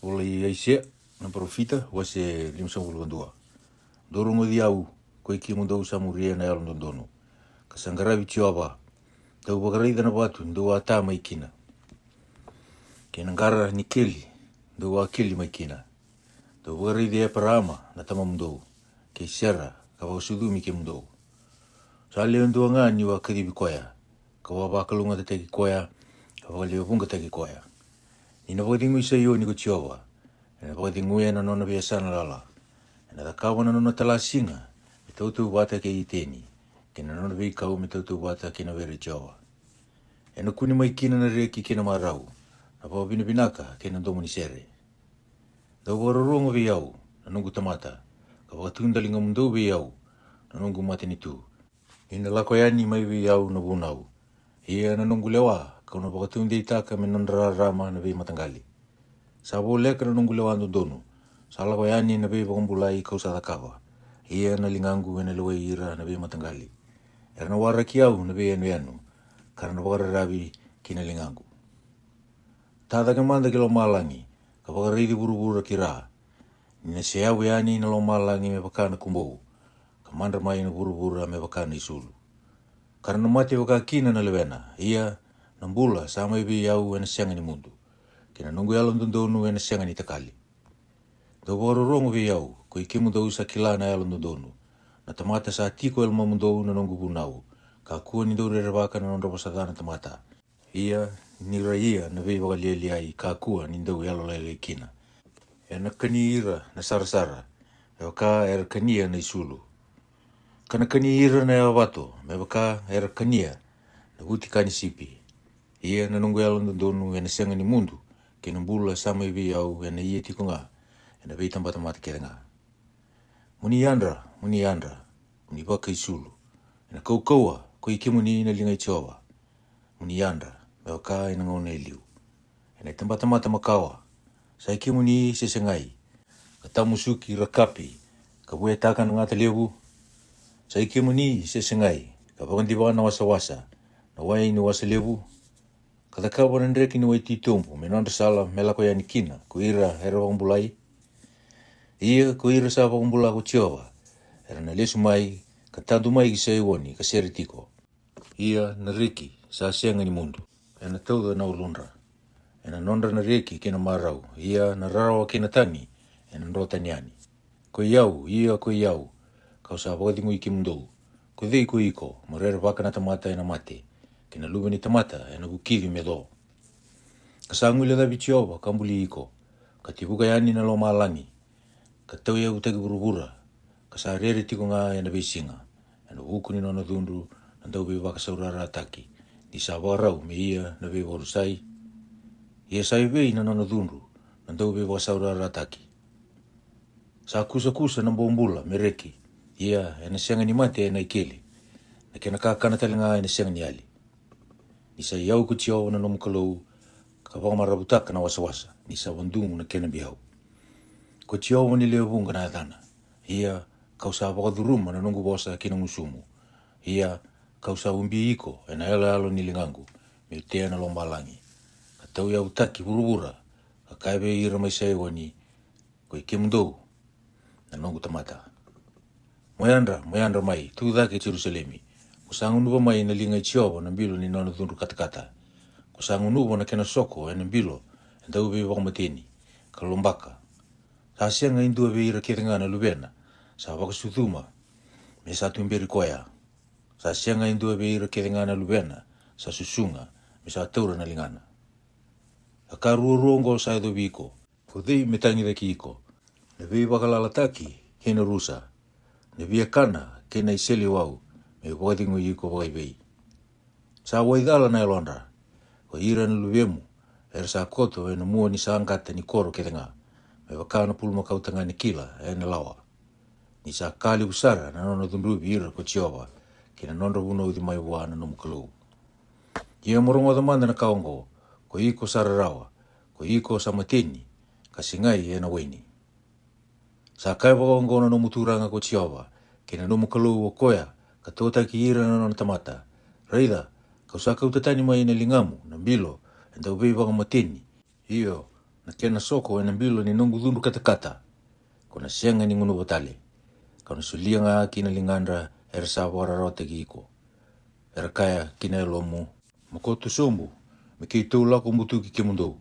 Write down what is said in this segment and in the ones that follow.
Ola i aisia na profita wase 52. Dorongo di au ko iki mo do samuria na yalo ndono. Kasangara vichova. Tau bagarida na watu ndo ata maikina. Kenangara ni keli ndo akili maikina. Tau bagarida ya parama na tamamdo. Ke sera ka wasudumi ke mdo. Sale ndo ngani wa karibi koya. Ka wa bakalunga te teki koya. Ka wa leo bunga teki koya. Ina wadingu isa yo ni kuchiowa. Ina wadingu ya na nona biasana lala. Ina takawa na nona talasinga. Mitautu wata ke iteni. Kina nona vei kau mitautu wata kina vere chiowa. Ina kuni maikina na reki kina marau. Na pawa binabinaka kina domoni sere. Dau warorunga vi au. Na nungu tamata. Ka wakatundalinga mundo vi au. Na nungu matini tu. Ina lako yani mai vi au na bunau. Ia na nungu lewa. Kauna wakatunde itaka menondra rama na vei matangali. Sabo leka na nungu lewa dono. Sala ko yani na vei wakumbulai kau sa takawa. Ia na lingangu ena lewa ira na vei matangali. Era na wara ki au na vei anu. Karena wakararavi kina lingangu. Tada kemanda ki lo malangi. Ka wakaridi buru-buru kira. Nina seawu yani na lo malangi me wakana kumbou. Kamandra mai na buru-buru me wakana isulu. Karena mati wakakina na lewena. Ia nambula sama ibi yau ena sianga ni mundu. Kina nungu yalo ndondonu ena sianga ni takali. Do warorongo vi yau. Ko ikimu do usa kilana yalo ndondonu. Na tamata sa tiko elma mundu na nungu bunau. Ka kuwa ni do rerevaka na nondra pasadana tamata. Ia ni raia na vei wakalieli ai. Ka kuwa ni do yalo lele kina. Ena kani ira na sarasara. Ewaka era kania na isulu. Kana kani ira na ewawato. Mewaka era kania na huti kani sipi. Ia na nungu yalo ndondonu ena sianga ni mundu. Kina mbula sama ibi yau ena iye tiko nga. Ena vei tambata mata kere nga. Muni yandra. Muni waka isulu. Ena kaukaua ko ikimu ni ina linga ichowa. Muni yandra. Mewaka ina ngone iliu. Ena tambata mata makawa. Sa ikimu ni sesengai. Katamusuki rakapi. Kabue taka na ngata lewu. Sa ikimu ni sesengai. Kapakandiwa na wasa-wasa. Na wai ni wasa lewu. Katakawa na ndreki ni waiti tumpu. Menandra sala melako yani kina. Kuira hera wakumbulai. Ia kuira sa wakumbula kuchiowa. Era na lesu mai. Katandu mai kisa iwoni. Kaseri tiko. Ia na reki. Sa sianga ni mundu. Ena tauda na ulundra. Ena nondra na reki kina marau. Ia na rarawa kina tani. Ena nrota niani. Ko iau. Ia ko iau. Kau sa wakadingu iki mundu. Ko dhei ko iko. Morere waka na tamata ena mate. Kina luba ni tamata ena kukivi medo. Kasangu ila dhabi chiowa kambuli iko. Katibuka yani na lo malangi. Katau ya utagi burubura. Kasarere tiko nga ena beisinga. Ena huku ni nona dhundu. Nandau bei waka saurara ataki. Di sawarau me ia na bei warusai. Ia sai bei na nona dhundu. Nandau bei waka saurara ataki. Sa kusa-kusa na mbombula mereki. Ia ena sianga ni mate ena ikeli. Na kena kakana talinga ena sianga ni ali. Nisa iau kuchio na nomu kalau. Kapaka marabutaka na wasa-wasa. Nisa wandungu na kena bihau. Kuchio wani leo bunga na adana. Ia kausa wakadhuruma na nungu bosa kina ngusumu. Ia kausa umbi iko ena alo nilingangu. Meutea na lombalangi. Katau ya utaki burubura. Kakaibe ira maisai wani. Ko ikimdo. Na nungu tamata. Moyandra mai. Tudhake Jerusalemi. Kusangu nuba mai na linga ichioba na mbilo ni nona dhundu katakata. Kusangu nuba na kena soko ena mbilo. Enda ube wakamateni. Kalombaka. Sa sianga indua beira kiringa na lubena. Sa wakasuduma. Me sa tumberi koya. Sa sianga indua beira kiringa na lubena. Sa susunga. Me sa taura na lingana. Akaruorongo sa edo biko. Kudhi metangida ki iko. Na vei wakalalataki kena rusa. Na via kana kena iseli wau. Me wakadingu iko wakaibei. Sa waidala na elondra. Ko ira na lubemu. Era sa koto ena mua ni sa angkata ni koro kiringa. Me wakana pulma kautanga ni kila ena lawa. Ni sa kali usara na nona dhundubi ira ko chiowa. Kina nondra wuna uthi mai wana no mukalu. Ia morongo dhamanda na kaongo. Ko iko sararawa. Ko iko samateni. Kasingai ena waini. Sa kai wakaongo na no muturanga ko chiowa. Kina no mukalu wakoya. Katota ki ira na nona tamata. Raida. Kau sa kautatani mai ina lingamu. Na mbilo. Enda ubei wakamateni. Iyo. na kena soko ena bilo ni nungu dhundu kata-kata, kona sianga ni ngunu batale, kona sulia nga kina lingandra era sabora rote giko, era kaya kina elomu, makotu sombu, meki tau lako mutuki ke mundo,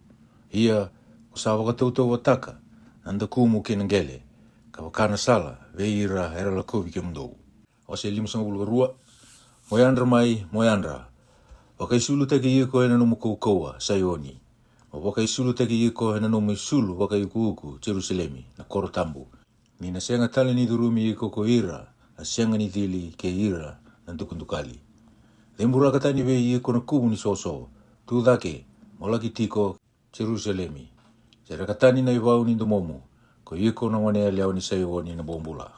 ia usawa ka tau wataka, nanda kumu kina ngele, kawakana sala, veira era lakovi ke mundo. Ose 5.2, moyandra mai, moyandra, wakaisulu teki iko ena numu koukoua, sayoni, wakaisulu teki iko ena numu isulu wakayukuuku, Jerusalemi, na korotambu. Ni na senga tale ni durumi iko ko ira, na senga ni dili ke ira, na dukundukali. Dembura katani ve iko na kumu ni soso, tu dake, molaki tiko, Jerusalemi. Sera katani na iwau ni dumomu, ko iko na wane liao ni sayoni na bombula.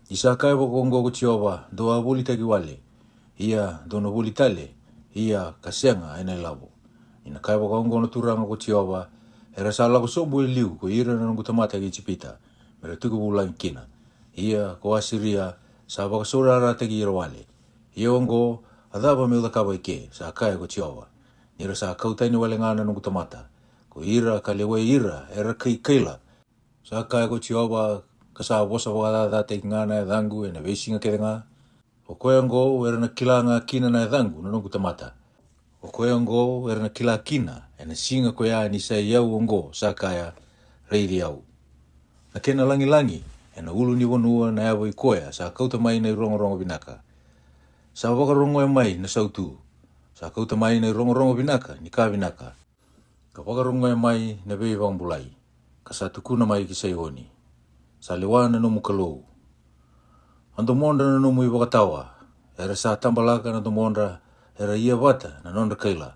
Isakai wakongo kuchioba, do abuli teki wale, ia do na buli tale, ia kasenga ena ilabo. Ina kai wakongo na turanga kuchioba, era sala kusobu iliu, ko ira na ngutamata ki chipita, mera tuku bulan kina. Ia ko asiria, sa wakasura teki ira wale. Ia ongo, adaba me udakawa ike, sa kai kuchioba. Nira sa kautaini wale ngana ngutamata, ko ira kalewe ira, era keila. Sa kai kuchioba, kasa bosa wakadada te ngana e dhangu e na vesinga ke nga. O koe ango era na kila nga kina na e dhangu na nungu tamata. O koe ango era na kila kina e na singa koe a ni sa iau ongo sa kaya reiri au. Na kena langi e na ulu ni wanua na ewa i koea sa kauta mai na i rongo binaka. Sa wakarongo e mai na sautu. Sa kauta mai na i rongo binaka ni ka binaka. Ka wakarongo e mai na vei wangbulai. Ka sa tukuna mai ki sayoni. Sa lewana no mukalou. Ando monda na no mui wakatawa. Era sa tambalaka na do monda era ia wata na nonda kaila.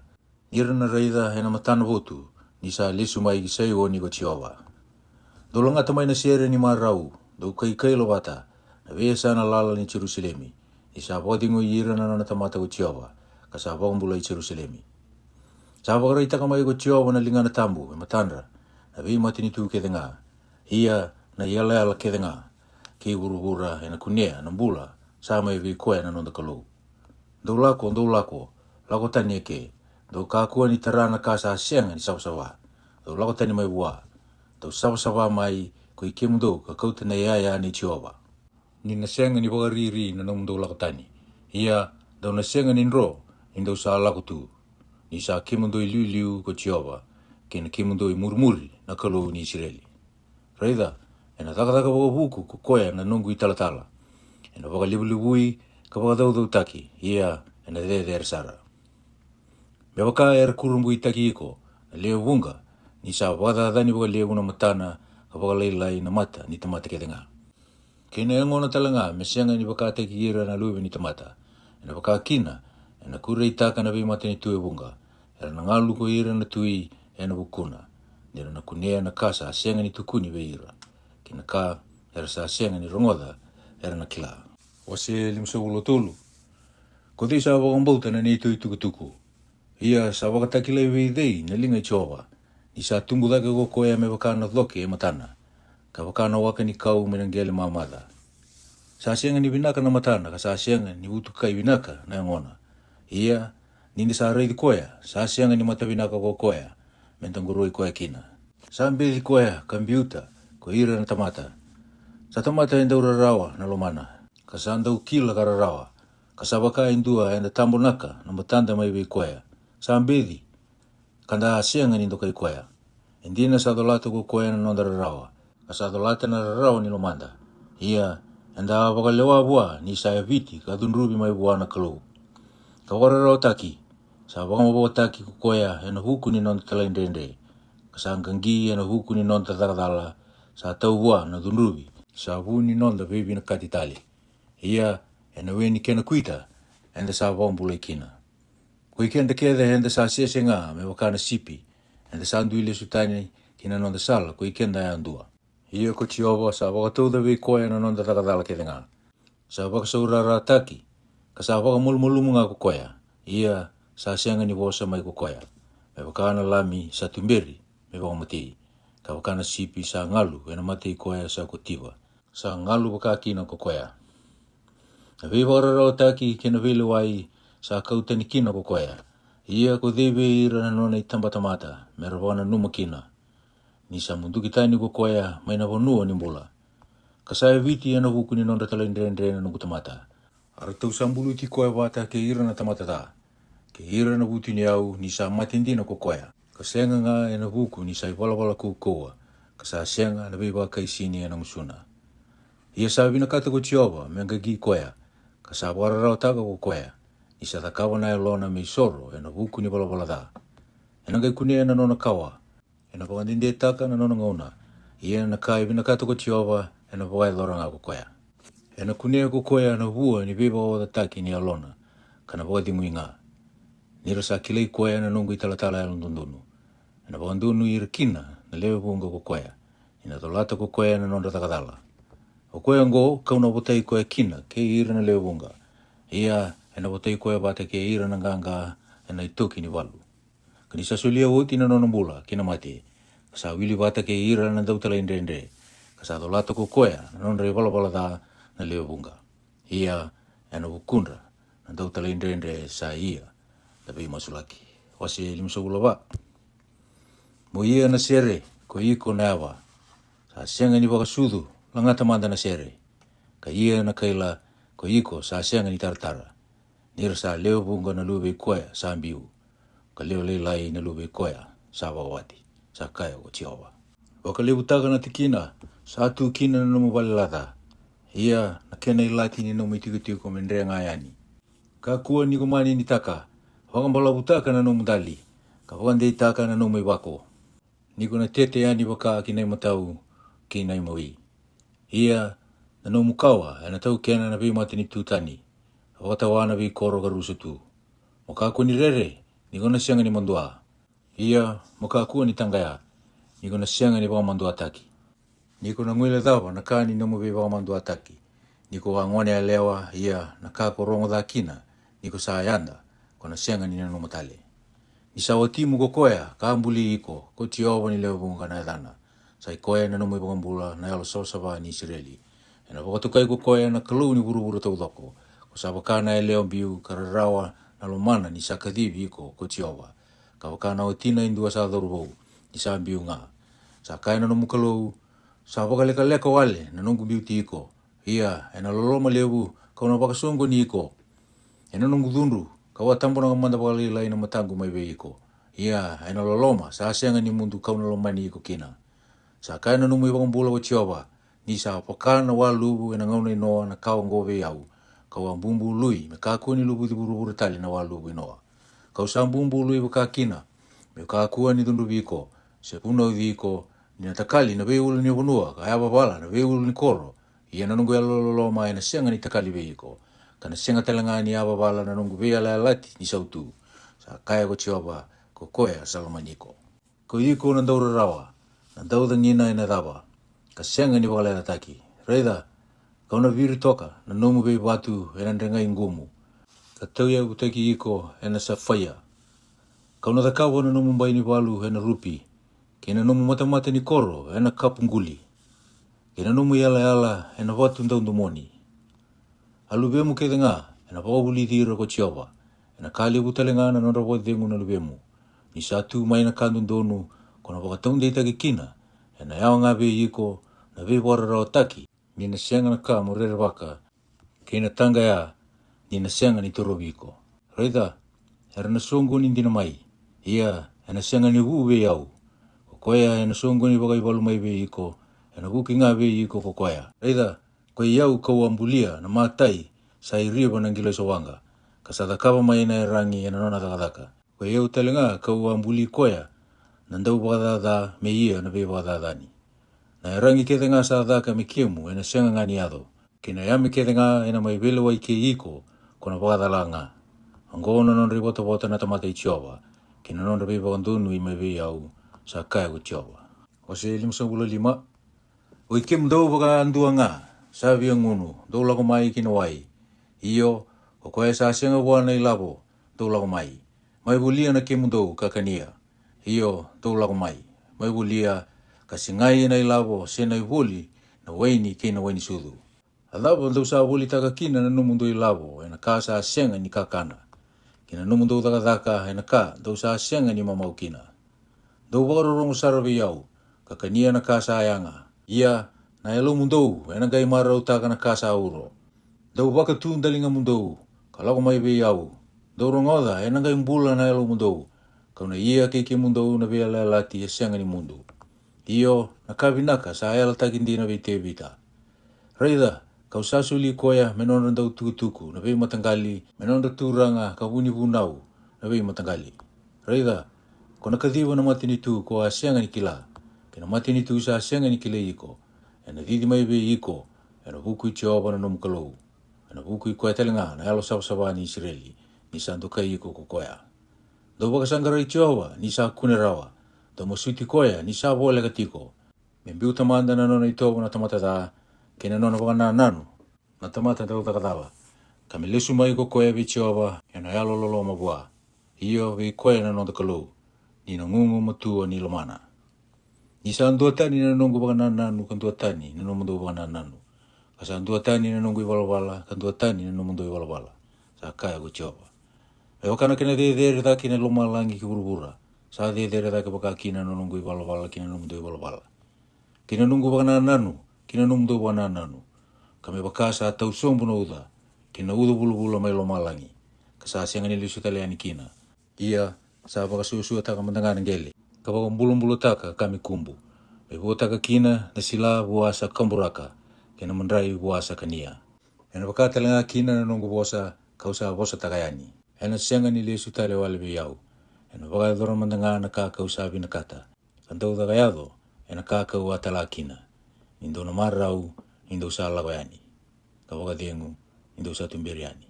Ira na reida he na matana votu ni sa lesu mai ki sayoni ko chiowa. Dolo ngata mai na siere ni marau. Do kai kaila wata. Na vea sana lala ni Jerusalemi. Ni sa wadingo ira na nana tamata ko chiowa. Ka sa wambula i Jerusalemi. Sa wakarai taka mai ko chiowa na lingana tambu e matandra. Na vei mati ni tu ke denga. Ia na yala ke denga ki urugura e na kunea na mbula sa mai vi koe na nonda kalou. Do lako lako tani eke, do kakua ni tarana ka sa asianga ni sawasawa, do lako tani mai wā, do sawasawa mai ko i kemundo ka kauta na ia ni Jehova. Ni na senga ni wakariri na nomundo lako tani, ia do na senga ni nro, ni do sa lako tu, ni sa kemundo i liu ko Jehova, ke na kemundo i murmuri na kalou ni Israeli. Reida, e na taka wakabuku ko koea na nungu i talatala. E na wakalibulibui ka wakadaudau taki, ia e na dede sara. Me waka era kurumbu i taki iko, na leo wunga, ni sa wakadadani wakaleo na matana ka wakalailai na mata ni tamata ke denga. Kena e ngona talanga, me sianga ni wakateki ira na luwe ni tamata. E na wakakina, e na kure i taka na vimata ni tue wunga. E na ngalu ko ira na tui e na wukuna. Nira na kunea na kasa sianga ni tukuni we ira. Kina ka era sa sianga ni rongoda era na kila. Wase 5.3. Ko dei sa wakambauta na ni tui tukutuku. Ia sa wakatakile we dei na linga i Jehova. Ni sa tumbudake ko koea me wakana dhoke e matana. Ka wakana waka ni kau menangele mamada. Sa sianga ni binaka na matana ka sa sianga ni utukai binaka na ngona. Ia ni sa reidi koea sa sianga ni mata binaka ko koea. Mentangurui koea kina. Sa mbeli koea kambiuta ko ira na tamata. Sa tamata enda urarawa na lomana. Ka sa andau kila kararawa. Ka sa waka indua enda tambo naka na matanda mai wei koea. Sa mbeli kanda asianga ni ndokai koea. Indina sa dolata ko koea na nonda rarawa. Ka sa dolata na rarawa ni lomanda. Ia enda wakalewa bua ni sa eviti ka dunrubi mai bua na kalou. Ka wararawa taki. Sa wakamabawa taki ko koea ena huku ni nonda talaindende. Ka sa anganggi ena huku ni nonda takadala. Sa tau bua na dunrubi. Sa wuni nonda bebi na katitali. Ia ena weni kena kuita enda sa wambula ikina. Ko ikenda keda enda sa sesenga me wakana sipi. Enda sa anduile sutani kina nonda sala ko ikenda ya andua. Ia ko Jehova sa wakatauda wei koea na nonda takadala keda nga. Sa wakasaurara taki. Ka sa wakamulmulumu nga ko koea. Ia sa sianga ni wosa mai ko koea. Me wakana lami sa tumberi me wakamati. Ka wakana sipi sa ngalu ena mati koea sa kotiwa. Sa ngalu wakakina ko koea. Na wei wakararao taki kena vele wai sa kautanikina ko koea. Ia ko debe ira na nona i tambatamata me rawana numakina. ni sa mundu kita ni kokoya mai na vonua ni bola. Kasaya viti ana vuku ni nonda tala indre na tamata. Ara tau sambulu ti koya vata ke ira na tamata ta. Ke ira na vuti ni au ni sa matindi na kokoya. Kasenga nga ena vuku ni sa wala kukoa. Kasa senga na beba kai sini ana musuna. Ia sa vina kata ko Jehova menga gi koya. Kasa wararau taka ko koya. Ni sa takawa na elona me soro ena vuku ni wala ta. Ena ngai kunia na nona kawa. Ena pangandinde taka na nona ngauna. Ia na kai vina kata ko Jehova ena pawai loranga ko koya. Ena kunia ko koya na vua ni beba o taki ni alona. Kana pawai muinga. Nira sa kilei koya na nungu italatala ya lundundunu. Ena pangandunu irikina na lewe bunga ko koya. Ina tolata ko koya na nonda takatala. O koya ngo kauna botai koya kina ke ira na lewe bunga. Ia ena botai koya bata ke ira na nganga ena itoki ni walu. Kani sa sulia uti na nona bula kina mati. Kasa wili bata ke ira na dautala indre. Kasa tolata ko koya na nonda wala ta na lewe bunga. Ia ena bukundra na dautala indre sa ia. Tapi masulaki. Wasi limsogula ba. Mo ia na sere ko iko na awa. Sa sianga ni wakasudu langata manda na sere. Ka ia na kaila ko iko sa sianga ni tartara. Nira sa leo bunga na lube koya sa ambiu. Ka leo leilai na lube koya sa wawati. Sa kaya ko Jehova. Waka leo taka na tikina sa atu kina na nomu balilata. Ia na kena ilati ni nomu itikutiko mendrea ngayani. Ka kuwa ni kumani ni taka. Wakambala butaka na nomu dali. Ka wakandei taka na nomu ibako. Niko na tete yani waka kinai matau kinai maui. Ia na nomu kawa na tau kena na vei mati ni tutani. Watawana vei koro garusa tu. Mokaku ni rere, niko na sianga ni mandua. Ia mokaku ni tangaya, niko na sianga ni baka mandua taki. Niko na ngwele dawa na kaa ni nomu vei baka mandua taki. Niko wangone alewa ia na kaa korongo da kina, niko sa ayanda, kona sianga ni nomu tale. Ni sa watimu ko koya, kaambuli iko, ko Jehova ni leo bunga na edana. Sa ikoya na nomu ibang bula na yalo sosaba ni Israeli. Ena wakatukai ko koya na kalu ni buru tau doko. Ko sa wakana e leo biu kararawa na lomana ni sa kadivi iko ko Jehova. Ka wakana o tina indua sa dorubou, ni sa biu nga. Sa kaya na nomu kalu, sa wakaleka wale na nungu biu ti iko. Ia, ena loloma lebu, kauna wakasongo ni iko. Ena nungu dunru, kawa tampo na kamanda wakalilai na matangu mai be iko. Ia, ena loloma, sa asianga ni mundu kauna lomani iko kina. Sa kaya na numu ibang bula wa Jehova, ni sa pakana wa lubu ena ngauna inoa na kawa ngove yau. Kawa mbumbu lui, me kakua ni lubu di buru tali na wa lubu inoa. Kau sa mbumbu lui wakakina, me kakua ni dundu biko, se puna iko, ni natakali na beulu ni wanua, kaya babala na beulu ni koro. Ia na nungu ya loloma ena sianga ni takali beiko. Kana sianga talanga ni ababala na nungu bea la lati ni sautu. Sa kaya ko Jehova, ko koya salamaniko. Ko iko na daura rawa. Na dauda ngina ina dawa. Ka sianga ni wakalera taki. Reida, kauna viri toka na nomu bei batu ena nrenga ingumu. Ka tauya utaki iko ena sa faya. Kauna takawa na nomu mbai ni walu ena rupi. Kena nomu mata ni koro ena kapunguli. Kena nomu yala ena watu ndaundu moni. Alubemu kethenga ena wawuli dhira ko Jehova. Ena kali utalenga na nora wadhengu na lubemu. Ni satu maina kandu ndonu kona wakataunde itake kina, ena yao ngabe iko na vei wararao taki, ni na sianga na ka morere waka, kena tanga ya, ni na sianga ni torobi iko. Reida, era na songo ni ndina mai, ia, ena sianga ni huwe yau, kokoya ena songo ni wakai walu mai be iko, ena wuki ngabe iko kokoya. Reida, koe yau kauambulia na matai, sa iriba na ngila sowanga, kasadakaba mai na rangi ena nona takataka. Koe yau talenga kauambuli koya, nandau wakadada me ia na be wakadadani. Na rangi kethenga sa dhaka me kiemu ena sianga ngani ado. Kina yame kethenga ena mai vele wa ike iko kona wakadala nga. Angono non ribota na tamata i Jehova. Kina non be wakandunu i mai be au sa kaya ko Jehova. Wase 5:5. O ike mdau wakandua nga. Sabi ang ngunu. Dau lako mai kina wai. Iyo, o koe sa sianga wana i labo. Dau lako mai. Mai bulia na ke mdau kakania. Iyo, tau lako mai. Mai wulia, kasi ngai na ilabo, sena iwuli, na waini kena waini sudu. Alabo, tau sa wuli taka kina na numundo ilabo, ena ka sa asenga ni kakana. Kina numundo taka ena ka, tau sa asenga ni mamau kina. Tau wakarorong sarabi yau, kakania na kasayanga. Ia na elo mundou ena gai mara utaka na kasa uro. Dau baka tu dalinga mundou kalako mai be au. Dau rongoda ena gai mbula na elo mundou. Kauna ia keiki mundou na vea lati e senga ni mundu. Iyo na kavinaka sa ela takindina vei te vita. Reida kau sasuli koya menonda dau tukutuku na vei matangali menonda turanga ka wuni vunau na vei matangali. Reida kona kadhiwa na matini tu ko a senga ni kila. Kena matini tu sa senga ni kila iko. Ena didi mai be iko. Ena vuku i Jehova na nomu kalou. Ena vuku i koe telenga na elo sabasaba ni Israeli. Ni sanduka iko kukoya. Dau baka sangara i Jehova ni sa kune rawa. Dau masuti koya ni sa vole katiko. Membiu tamanda na nona i tobo na tamata da. Kena nona baka na nanu. Na tamata dau takatawa. Kami lesu mai ko koe vi Jehova. Ena elo lolo mabua. Iyo vi koe na nona kalou. Ni na ngungu matua ni lomana. Ni sa andua tani na nungu baka na nanu kan dua tani na nomundo baka na nanu. Kasa andua tani na nungu i walawala kan dua tani na nomundo i walawala. Sa kaya ko Jehova. E wakana kena dere daki na loma langi ki burubura. Sa dere daki baka kina na nungu i walawala kina nomundo i walawala. Kina nungu baka na nanu, kina nomundo baka na nanu. Kami baka sa tau sombu na uda. Kina uda bulu mai loma langi. Kasa siangani lisu taliani kina. Ia sa baka susu taka mandangan ngeli. Kabaka mbulu taka kami kumbu. Bebo taka kina na sila buasa kamburaka. Kena mandrai buasa kania. Ena baka talenga kina na nungu bosa kausa bosa takayani. Ena sianga ni lesu tale wale biyau. Ena baka dhora mandangan na kausa binakata. Kantau takayado ena kau atala kina. Indo na marau indo sa lagoyani. Kabaka diengu indo sa tumberiani.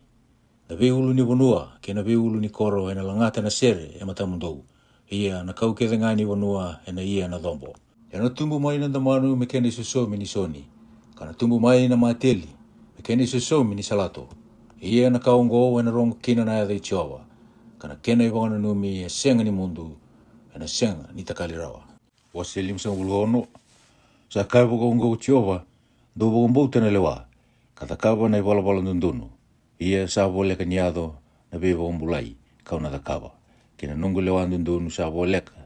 Na veulu ni bonua kena veulu ni koro ena langata na sere e matamundou. Ia na kau ngani wanua ena ia na dombo. Ena tumbu mai na damanu me kene susomi ni soni. Kana tumbu mai na mateli me kene susomi ni salato. Ia na kaungo ena rongo kina na yada i Jehova. Kana kena i wana numi e senga ni mundu ena senga ni takalirawa. Wase limsang uluhono. Sa kai boka ungo Jehova do boka mbouta na lewa. Kata kaba na i wala nundunu. Ia sa vole kaniado na beba umbulai kauna takaba. Kina nungu lewa nundunu sa voleka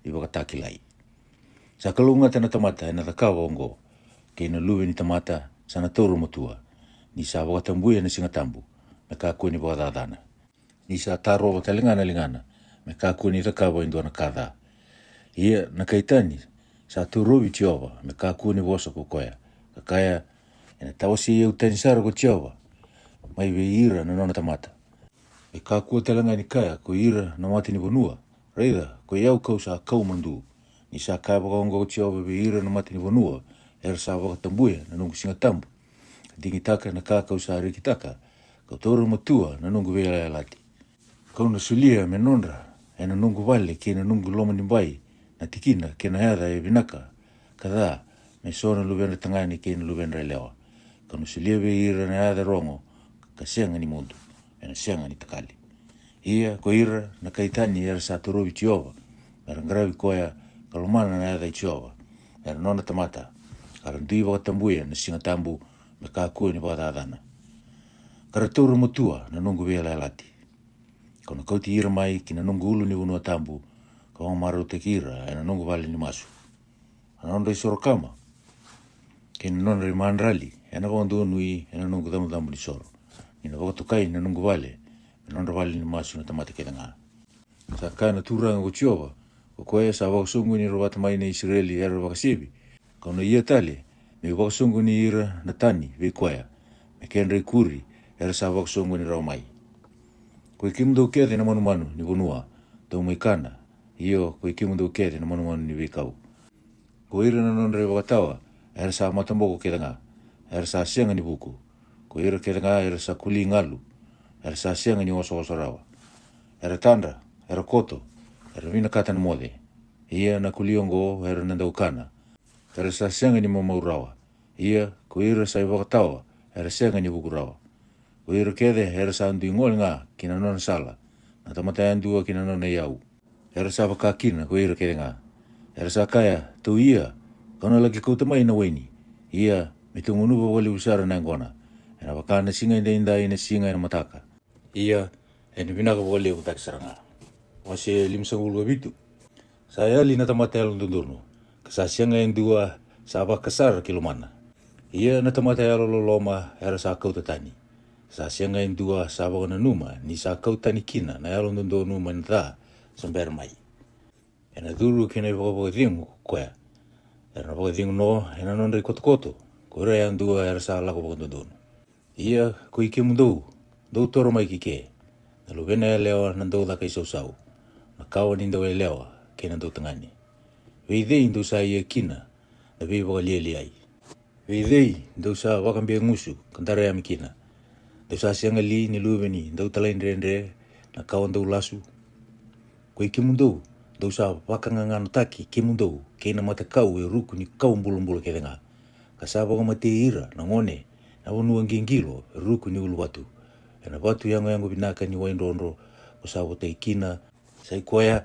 i baka takilai. Sa kalunga tana tamata ena takawa ongo. Kina luwe ni tamata sana tauru matua. Ni sa baka tambuya na singatambu. Me kakua ni baka dadana. Ni sa taro baka lingana. Me kakua ni takawa indua na kada. Ia na kaitani sa turuwi Jehova. Me kakua ni bosa kukoya. Kakaya ena tawasi ia utani sara ko Jehova. Mai ve ira na nona tamata. E kakua talanga ni kaya ko ira na mati ni bonua. Reida ko iau kau sa kau mandu. Ni sa kaya baka ongo Jehova ve ira na mati ni bonua. Era sa baka tambuya na nungu singatambu. Dingi taka na kakau sa rikitaka. Kau toru matua na nungu vela lati. Kau na sulia me nonra. E na nungu vale ke na nungu loma ni mbai. Na tikina ke na hada e vinaka. Kada me sona luvena tangani ke na luvena lewa. Kau na sulia ve ira na hada rongo. Ka senga ni mundu. Ena senga ni takali. Ia ko ira na kaitani era sa turuwi Jehova. Era ngarawi koya kalomana na hada i Jehova. Era nona tamata. Karandui baka tambuya na singatambu me kakua ni baka dadana. Karaturu matua na nungu vela lati. Kau na kauti ira mai ki na nungu ulu ni unua tambu. Kau maru te kira na nungu vale ni masu. Anonda i sorokama. Ki na nona rimanrali. Ena vandu nui na nungu damu ni soro. Ina baka tukai na nungu vale. Nonda vale ni masu na tamata ke nga. Sa kaya na turanga ko Jehova. Ko koe sa baka sungu ni rovata mai na Israeli era baka sibi. Kau na ia tale. Me baka sungu ni ira na tani vei koea. Me kenrei kuri era sa baka sungu ni rau mai. Ko ikimdo kete na manu ni bonua. Tau mai kana. Iyo ko ikimdo kete na manu ni vei kau. Ko ira na nonda baka tawa. Era sa matamboko ke nga. Era sa sianga ni buku. Ko ira ke nga era sa kuli ngalu. Era sa sianga ni oso rawa. Era tandra. Era koto. Era vina kata na mode. Ia na kuliongo era nanda ukana. Era sa sianga ni mamaurawa. Ia ko ira sa ibakatawa. Era sianga ni bukurawa. Ko ira kede era sa andu ingol nga kina nona sala. Na tamata andua kina nona iau. Era sa bakakina ko ira kede nga. Era sa kaya tu ia. Kona lagi kau tamai na weni. Ia mitungunuba wali usara na ngona. Era bakana singa inda ina singa ina mataka. Ia eni vinaka wali utak saranga. Wasi limsangulu bitu. Saya lina tamata alundurno. Kasasianga yang dua sa vakasar kilomana. Ia na tamata ya loloma era sa kau tatani. Kasasianga yang dua sa vakana numa ni sa kau tani kina na yalo ndondo numa nda samber mai. Ena duru kina vakavakadingu koya. Era vakadingu no ena nondre koto. Kora yang dua era sa lako vakandondonu. Ia ko ike mundou, dou toro mai kike. Na lo vena e lewa nandou daka i sau. Na kawa nindau e lewa ke nandou tangani. Veidei ndou sa ia kina na vei vakalieli ai. Veidei ndou sa vakambia ngusu kantara ya mikina. Ndou sa sianga li ni luveni ndou talain rendre na kawa ndou lasu. Ko ike mundou, ndou sa vakangangano taki ke mundou ke na mata kau e ruku ni kau mbulu ke denga. Kasaba ko mate ira na ngone na wonu ngingilo ruku ni ulu watu. Na watu yango binaka ni waindondo ko sa wota ikina sai koya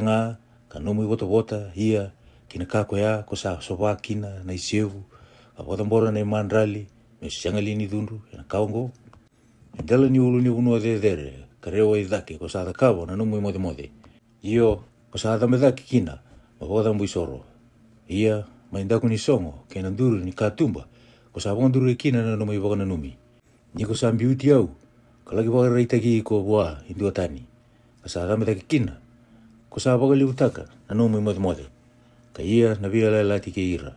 nga kanomu wota hia kina kako ya ko sa soba kina na isievu ka wota mbora na mandrali me siangali ni dundu na kaungo ndala ni ulu ni wonu dere karewa idake ko sa kavo na nomu mode io ko sa da medaki kina ma wota mbuisoro ia maindaku ni songo kena nduru ni katumba ko sa nduru ikina na nomu ibogana numi ni ko sa beauty au kalagi waka reitaki ko wa hindu atani kasa rame taki kina ko sa waka liutaka na nomu mode ka ia na via la tike ira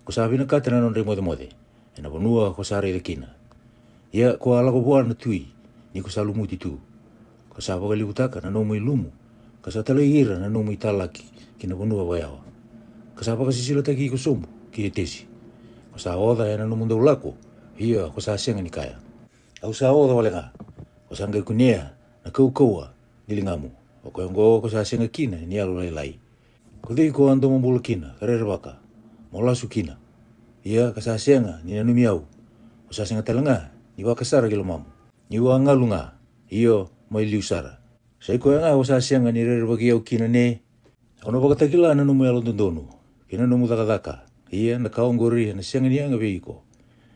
ko sa vina kata na nonre mode na bonua ko sa reita kina ia ko ala ko buana tui ni ko sa lumuti tu ko sa waka liutaka na nomu lumu ka sa tala ira na nomu italaki kina bonua wayawa ka sa waka sisila taki ko somu ki etesi ko sa oda na nomu ndolako ia ko sa senga ni kaya au sa oda walenga ko sa ngai kunia na kaua nilingamu o ko ngo ko sa senga kina ni alo lai ko dei ko ando mbulu kina karere baka mola su kina ia ka sa senga ni na numiau ko sa senga talanga ni waka sara gelo mamu ni wa ngalunga io mai liusara sai ko nga ko sa senga ni rere baki au kina ne ono baka takila na numu alo ndonu kina numu daka ia na kaungori na senga ni anga veiko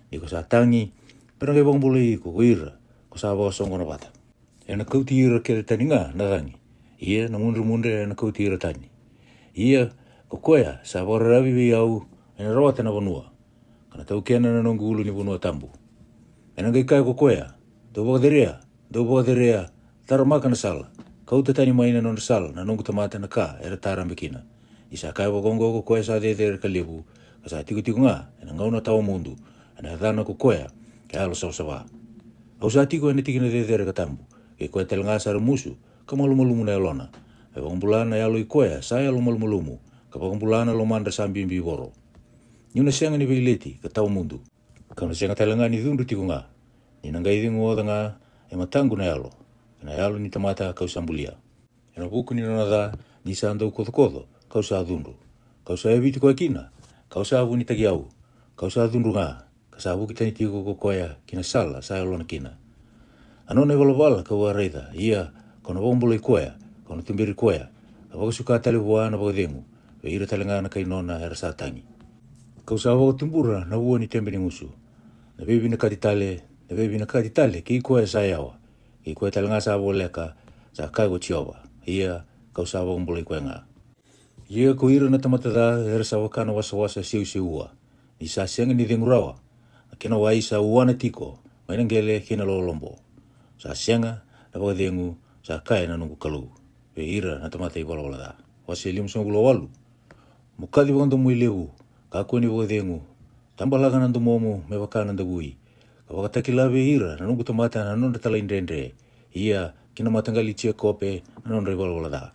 ni ko sa tangi pero ngai bang bule ko ira ko sa ba songo na bata ena kauti ira ke taninga na rangi ia na mundur na kauti ira tani ia ko koya sa ba ravi vi au ena rawata na bonua kana tau kena na ngulu ni bonua tambu ena ngai kai ko koya do boderea taramaka na sala kauta tani mai na non sala na nungu tamata na ka era tarambekina isa kai bo gongo ko koya sa de kalibu sa tiku nga ena ngauna tawa mundu ena dana ko koya ke alo sawa au sa tiku ena tikina de katambu ke koya telanga sa musu kamalu-malumu na elona e bambulana ya lo ikoya sa ya lo malu-malumu ka bambulana lo manda sambimbi woro nyuna senga ni bileti ka tawa mundu kana senga telanga ni dundu tiku nga ni nangai dingo nga e matangu na yalo na yalo ni tamata kau sambulia ena buku ni nada ni sa ando kodo kau sa dundu kau sa eviti ko kina kau sa bu ni tagiau kau sa dundu nga ka sa bu kita ni tiku ko koya kina sala sa yalo na kina ano ne wala kau areda ia kono bombolo koya kono tumbiri koya ka suka tale buana bo dengu ve ira talanga na kai nona era sa tangi kau sa bo tumbura na wo ni tembe ni musu na bebi na kaditale ki koya sa yawa ki koya talanga sa bo leka sa kai go chioba ia kau sa bombolo koya nga ia ko ira na tamata da era sa wakana wasa siu ni sa senga ni dengurawa kena wai sa uana tiko mai ngele kena lolombo sa senga na bo dengu sa kai na nungu kalu ve ira na tamata i wala da wase lim so gulo walu mukadi bondo muilewu ka ko ni bo dengu tambalaga na momo me wakana ndagui ka wakatakila ve ira na nungu tamata na nonda tala indendre ia kina matangali chia kope na nonda i wala da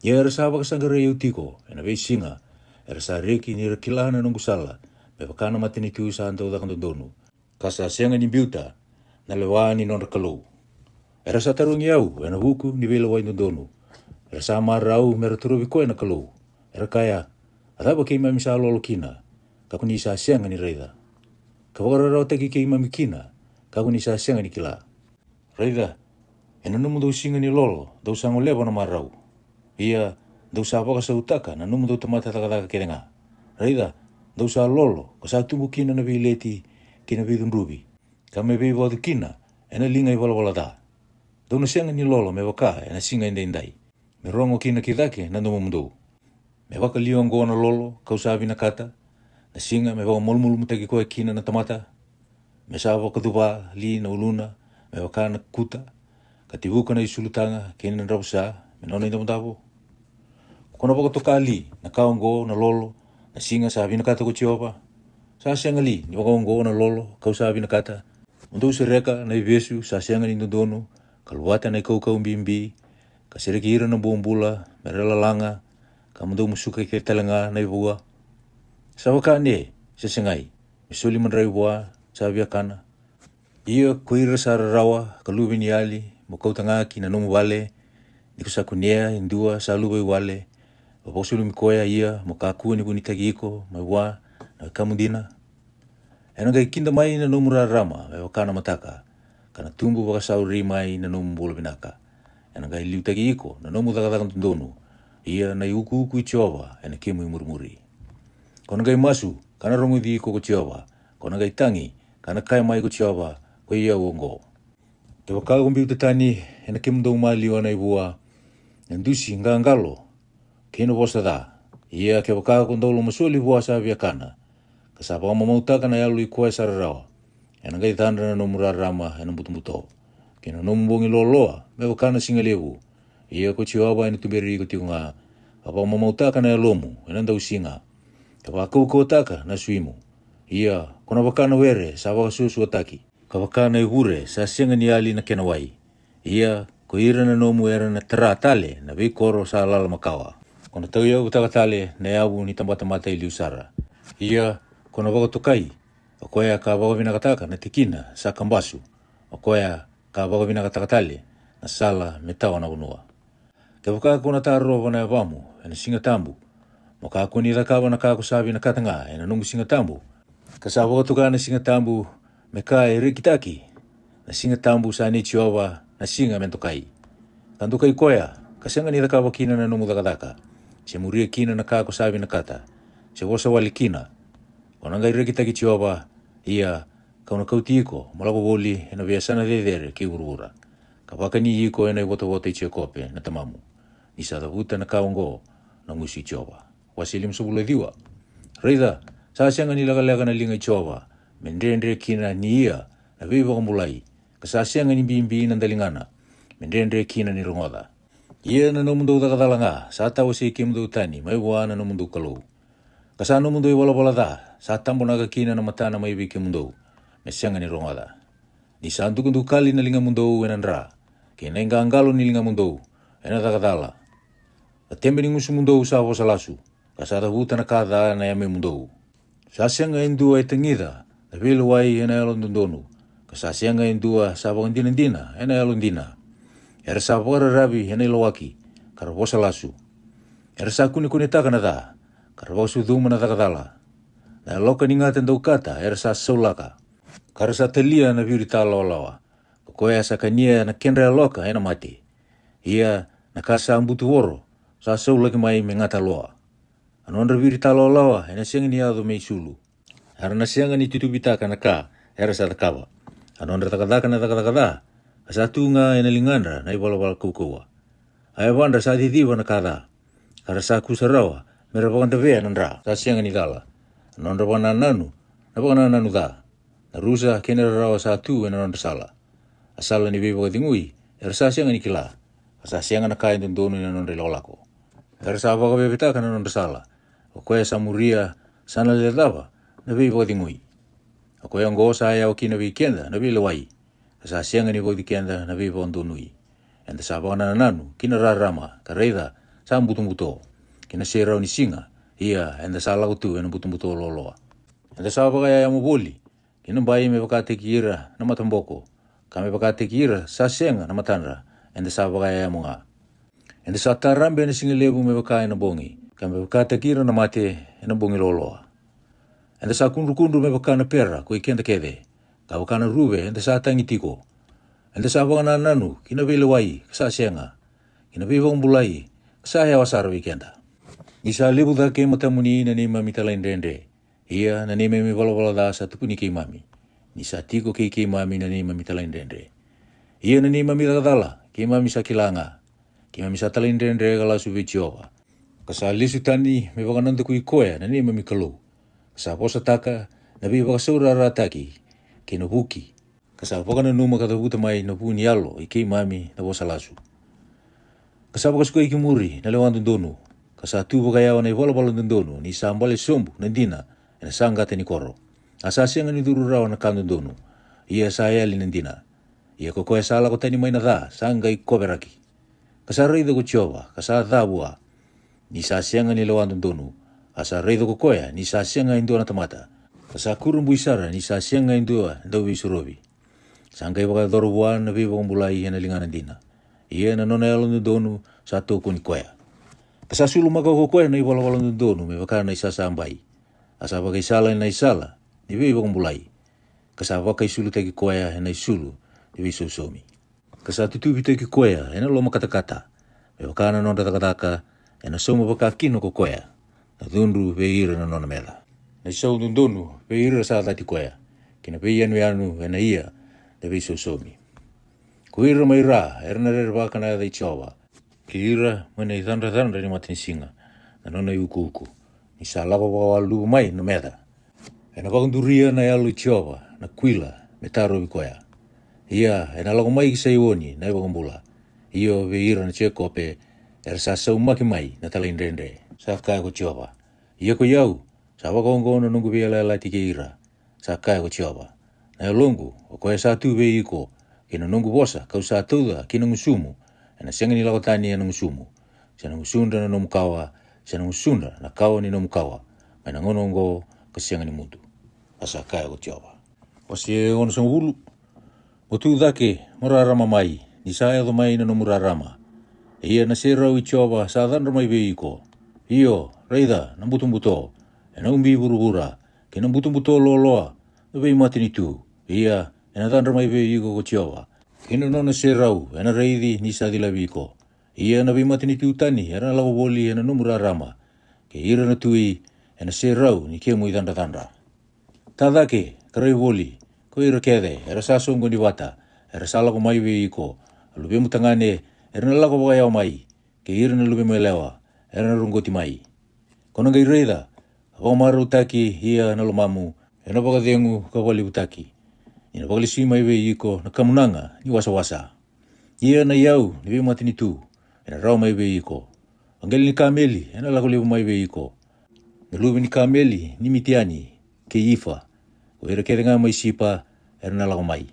ia era sa baka sangare yutiko ena ve singa era sa reki ni rekilana nungu sala me wakana matini tu sa ando da kandonu kasa senga ni biuta na lewani nonda kalu era sa tarungi au ena buku ni velo wai ndonu era sa marau mera turubi ko na kalu era kaya adaba ke mami sa lolo kina ka kuni sa senga ni reida ka wara te ki mami kina ka kuni sa senga ni kila reida ena numu do singa ni lolo do sango leva na marau ia do sa baka sa utaka na numu do tamata taka kerenga reida do sa lolo ka sa tubu kina na vileti kina vidun rubi ka me be wadu kina ena linga i wala da Dona senga ni lolo me waka ena singa indai. Me rongo kina kidake na no mundo. Me waka lio ngo na lolo, kausavi na kata, na singa me waka molmulu mutaki koe kina na tamata, me sa waka tuwa li na uluna, me waka na kuta, ka tivuka na isulutanga, kina na rapusa, me nona ina mutapo. Kona waka toka li, na kao ngo na lolo, na singa sa vina kata ko Jehova, sa sianga li, ni waka ngo na lolo, kausavi na kata, untuk sereka na ivesu, sa sianga ni ndono, kaluata na ikau mbimbi, ka serekira na buombula, merela langa, ka mundau musuka ke talanga na ibua. Sa waka ne, sa sengai, misuli manrai bua, sa viakana. Ia kuira sa rawa, ka lubi ni ali, mo kau tanga ki na nomu wale, ni kusa kunea, indua, sa lubi wale, waposulu mikoya ia, mo kakua ni kunitagi iko, mai wa, na kamundina. Enanga ikinda mai na nomu rarama, mai wakana mataka, kana tumbu waka sauri mai na nomu bola binaka. Enanga iliutagi iko, na nomu takatakan tundonu, ia na uku i Jehova, ena kimu i murmuri. Kona gai masu, kana rongo di iko ko Jehova, kona gai tangi, kana kai mai ko Jehova, ko ia uongo. Te waka kumbi utatani, ena kimu dau mali wana ibua, ndusi ngangalo, kino bosta da, ia ke waka kundolo masuli bua sa viakana, kasapa mamautaka na yalu i koe sararawa, ena gai tanda na nomu rarama, ena mutumbuto, kino nomu bongi loloa, me wakana singalevu, ia ko Jehova ena tuberi ko tiunga, kapa mamautaka na yalomu, ena ndau singa, kapa kaukotaka na suimu, ia kona wakana were sa wakasusu ataki, ka wakana ihure sa sianga ni ali na kenawai, ia ko ira na nomu era na taratale na vikoro sa lala makawa, kona tau iau takatale na yabu ni tambatamata ili usara, ia kona wakatokai, okoya ka wakavinakataka na tikina sa kambasu, okoya ka wakavinakatakatale na sala metawa na unua. Ke waka kona taro na yawamu, ena singa tambu, mo ka kuni rakawa na kako sabi na katanga, ena nungu singa tambu. Ka sa wakatoka na singa tambu, me ka rikitaki, na singa tambu sa ni Jehova, na singa mentokai. Kantukai koya, ka senga ni rakawa kina na nungu dakadaka, se muria kina na kako sabi na kata, se wosa wali kina, kona ngai rikitaki Jehova, ia kauna kautiko, malako boli, ena viasana dedere ki urura. Ka waka ni iko ena i wota i Chekope na tamamu. Ni sa davuta na kawango na ngusi Jehova. Wasilim subula diwa. Reida, sa sianga ni laga na linga Jehova. Mendendre kina ni ia na viva kamulai. Ka sa sianga ni bimbi na dalingana. Mendendre kina ni rongoda. Ia na nomundo dakadalanga. Sa tawa si kimdo utani. Mai wana nomundo kalau. Ka sa nomundo i wala da. Sa tambo naga kina na matana mai wiki mundo. Me sianga ni rongoda. Ni sa antukundu kali na linga mundo enandra. Kena inga angalo ni linga mundo. Ena dakadala. Ka tembe ni ngusu mundo sa wasalasu. Ka sa davuta na kada na yame mundo. Sa sianga indua itangida. Na vilo wai ena yalon dundonu. Ka sa sianga indua sa wakandina ena yalon dina. Era sa wakarabi ena ilawaki. Kara wasalasu. Era sa kuni taka na da. Kara wasu dhuma na dakadala. Na loka ni ngata ndau kata. Era sa saulaka. Kara sa telia na virita lawa. Koya sa kania na kenra loka ena mati. Ia na kasa ambutu woro. Sa saulaki mai me ngata loa. Anondra virita lawa ena sianga ni ado mei sulu. Ara na sianga ni tutubitaka na ka. Era sa takawa. Anondra takadaka na takadakada. Asa tunga ena lingandra na iwala kukuwa. Aya wandra sa titiwa na kada. Kara sa kusarawa. Mera wakandavea nandra. Sa sianga ni dala. Anondra wanananu. Na wanananu da. Na rusa kenera rawa sa tu ena nondra sala. Asala ni viva katingui. Era sa sianga ni kila. Asa sianga na kain tundonu ena nondra ilawalako. Era sa wakabebetaka na nondra sala. Okoya sa muria sana lelava. Na viva katingui. Okoya ngosa aya wakina wikenda na vila wai. Asa sianga ni wakikenda na viva ondonui. Enda sa wakanananu kina rarama. Kareida sa mbutumbuto. Kina serau ni singa. Ia enda sa lakutu ena mbutumbuto loloa. Enda sa wakaya muboli. Kina mbai me wakateki ira na matamboko. Kami wakateki ira sa sianga na matandra. Enda sa wakaya munga. Enda sa tarambe na singalebu me wakaya na bongi. Kami wakateki ira na mate ena bongi loloa. Enda sa kundu me wakana pera ko ikenda kede. Ka wakana rube enda sa tangitiko. Enda sa wakanananu kina vile wai sa sianga. Kina viva umbulai sa ya wasara wikenda. Isa lebu da ke matamuni na nima mitalain rende. Ia na nima mi wala da sa tupuni ke mami. Ni sa tiko ke mami na nima mitalain rende. Ia na nima mitakadala ke mami sa kilanga. Ke mami sa talain rende kala suvi Jehova. Kasa lesu tani me wakananda kui koea na ni mami kalau. Kasa posa taka na vi wakasaura rataki ke no buki. Kasa wakana numa kata huta mai na puni alo i kei mami na posa lasu. Kasa wakasuka iki muri na lewantu donu. Kasa tu wakayao na iwala donu ni sambale sombu na dina na sangate ni koro. Asa sianga ni duru rawa na kandu donu. Ia sa yali na dina. Ia kokoe sala ko tani mai na dha sanga i koberaki. Kasa reida ko chova, kasa dhabua. Ni sa sianga ni lewantu donu. Asa reida ko koea ni sa sianga indua na tamata. Kasa kurumbu isara ni sa sianga indua ndawi surobi. Sanga i wakadoro buan na viva kumbulai na lingana dina. Ia na nona yalo donu sa toko ni koea. Kasa sulu maka ko koea na iwala donu me wakana na isa sambai. Asa wakai sala na isala ni viva kumbulai. Kasa wakai sulu teki koea na isulu ni viso somi. Kasa tutubi teki koea na loma kata-kata. Me wakana nona takataka na soma waka kino ko koea. Na dhundu veira na nona mela. Na isau dundonu veira sa tati koea. Kina pe anu na ia na viso somi. Kuira mai ra, na rere waka na i chawa. Ki ira mana i thanda ni matini singa. Na nona i uku. Ni sa lava waka walu mai na meda. Na wakanduria na yalu i chawa, na kuila, me taro i koea. Ia, na lago mai ki sa iwoni, na i wakambula. Iyo ve ira na cheko pe, sa sau maki mai na tala indrende. Sa kaya ko chawa. Ia ko yau, sa wakaongo na nungu via la tike ira. Sa kaya ko chawa. Na longu, o koe sa tu ve iko. Kina nungu bosa, kau sa tuda, kina ngusumu. Na senga ni lako tani na ngusumu. Sena ngusunda na nomukawa, sena ngusunda na kawa ni nomukawa. Mai na ngonongo, kasenga ni mutu. Asa kaya ko chawa. Wasi ono sa hulu. Motu dhake, murarama mai. Ni sa edo mai na nomurarama. Ia na serau i chawa, sa dhandra mai ve iko. Iyo, reida, na mbutumbuto. Na umbi burubura. Kina mbutumbuto loa. Na vei matini tu. Ia, na dhandra mai ve iko ko chawa. Kina nona serau, na reidi ni sa dila viko. Ia na vei matini tu tani, na lago boli na nomurarama. Ke ira na tui, na serau ni kemu i dhandra. Tadake, karai boli. Ko ira kede, sa songo ni wata. Sa lago mai ve iko. Lube mutangane, na lago wakayao mai. Ke ira na lube melewa, na rungoti mai. Kono ngai reida, wamara utaki ia na lomamu, na wakadengu kawali utaki. Ina wakalisi mai ve iko na kamunanga ni wasa-wasa. Ia na yau ni ve matini tu, na rau mai ve iko. Angeli ni kameli, na lago lewa mai ve iko. Na lube ni kameli ni mitiani, ke ifa. Ko ira kede nga mai sipa, na lago mai.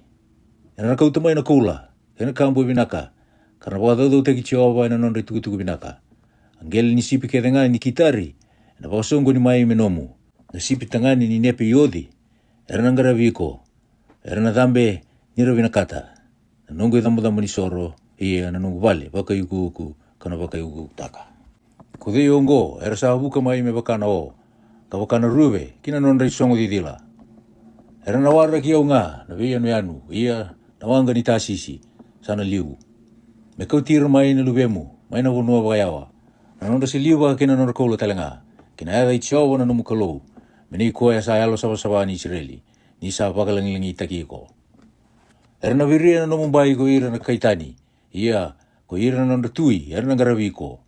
Na nakauta mai na kula, na kambu binaka. Karena wakadau teki chawa na nonre tuku binaka. Angeli ni sipi kede nga ni kitari, na wakasongo ni mai menomu. Na sipi tangani ni nepe yodi, na ngara viko. Na dhambe nira binakata. Na nongo idhamu ni soro, ia na nongo vale, waka yuku, kana waka yuku taka. Kudhi yongo, sa buka mai me wakana o. Ka wakana ruwe, kina nonre songo didila. Na wara ki au nga, na vei anu, ia na wanga ni tasisi, sana liu. Me kau tira mai na lubemu, mai na wunua wakayawa. Na nonda si liu waka kina nonra koula talenga. Kina eda i chawa na nomukalou. Meni koe sa yalo saba ni Israeli. Ni sa wakalangilangi itaki iko. Na viria na nomumbai ko ira na kaitani. Ia, ko ira na nonda tui, na ngaravi iko.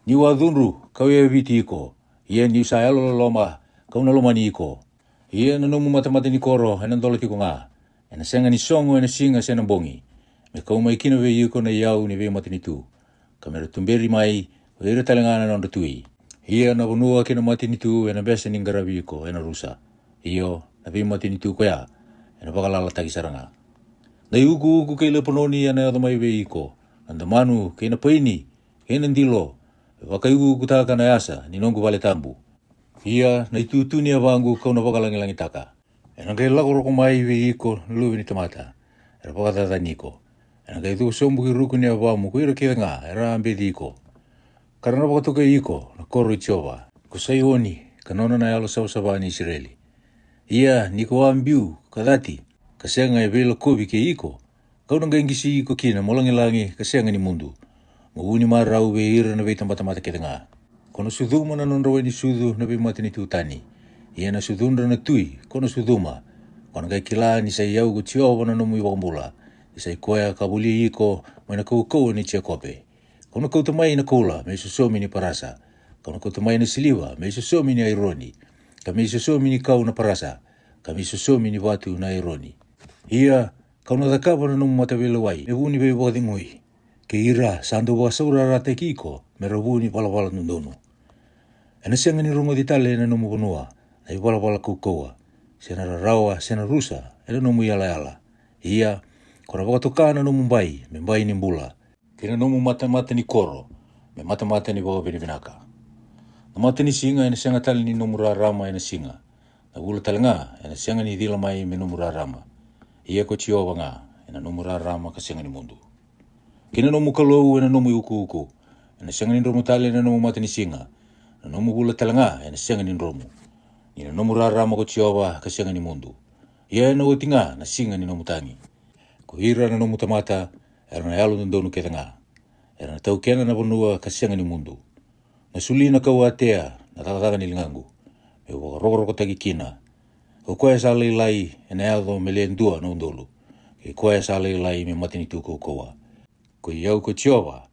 Ni wadunru, kau ia viti iko. Ia ni sa yalo loma, kau na loma ni iko. Ia na nomu mata ni koro, na ndola tiko nga. Na senga ni songo, na singa sena bongi. Me kau mai kina ve yuko na yau ni ve matini tu. Kamera tumberi mai, ko ira talengana nonda tui. Ia na wunua kina matini tu, na besa ni ngaravi iko, na rusa. Iyo, na ve matini tu ko ya, na wakalala taki saranga. Na uku kei lepononi na yado mai ve iko. Anda manu, kei na paini, kei na ndilo. Waka uku taka na yasa, ni nongo vale tambu. Ia, na itutuni awangu kau na wakalangilangi taka. Na kei lako roko mai ve iko, luwe ni tamata. Na wakatata niko. Na kei tu sombu ki ruku ni awamu, ko ira keda nga, ambedi iko. Karena wakatoka iko, na koro ichova. Kusai honi, kanona na yalo sawa ni Israeli. Ia, niko ambiu, kadati. Kasenga vela kobi ke iko. Kau nanga ingisi iko kina, molangilangi, kasenga ni mundu. Muuni marau ve ira na ve tamata keda nga. Kono suduma na nonrawe ni sudu na ve mati ni tutani. Ia na sudundra na tui, kono suduma. Kono kai kila ni say yau kuchiowa na nomu iwakambula. Isai koea kabuli iko, mai na kau ni chia kope. Kono kau tamai na kula, me susomi ni parasa. Kauna kota mai na siliwa, me sosomi ni aironi. Kami sosomi ni kau na parasa. Kami sosomi ni watu na aironi. Ia, kauna takapa na nomu matawela wai. Me vuni bei wakati ngui. Ke ira, sando wa saura rate kiko, me ravuni pala nundono. Ena sianga ni rongo di tale na nomu vanua. Na pala kukoa. Sena rawa, sena rusa, ena nomu yala. Ia, kona wakatoka na nomu mbai, me mbai ni mbula. Kena nomu mata ni koro, me mata ni wawa vinaka. Na mata ni singa, ena sianga tali ni nomu rama ena singa. Na ula talenga, ena sianga ni dila mai me nomu rama. Ia ko chiova nga, ena nomu rama ka sianga ni mundu. Kena nomu kalou, ena nomu uku. Ena sianga ni romu tali, ena nomu mata ni singa. Na nomu ula talenga, ena sianga ni romu. Ina nomu rama ko chiova ka sianga ni mundu. Ia ena otinga, na singa ni nomu tangi. Ko hira na nomu tamata, era na yalu ndonu ketanga. Era na tau kena na vanua ka sianga ni mundu. Na suli na kau atea, na takataka ni lingangu. Me roko tagi kina. Ko koe sa lai ena yaldo me le ndua na undolu. Ke koe sa lai me matini tu koua. Ko iau ko chiova,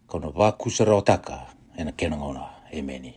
kauna vaku sara otaka, ena kena ngona. Ameni.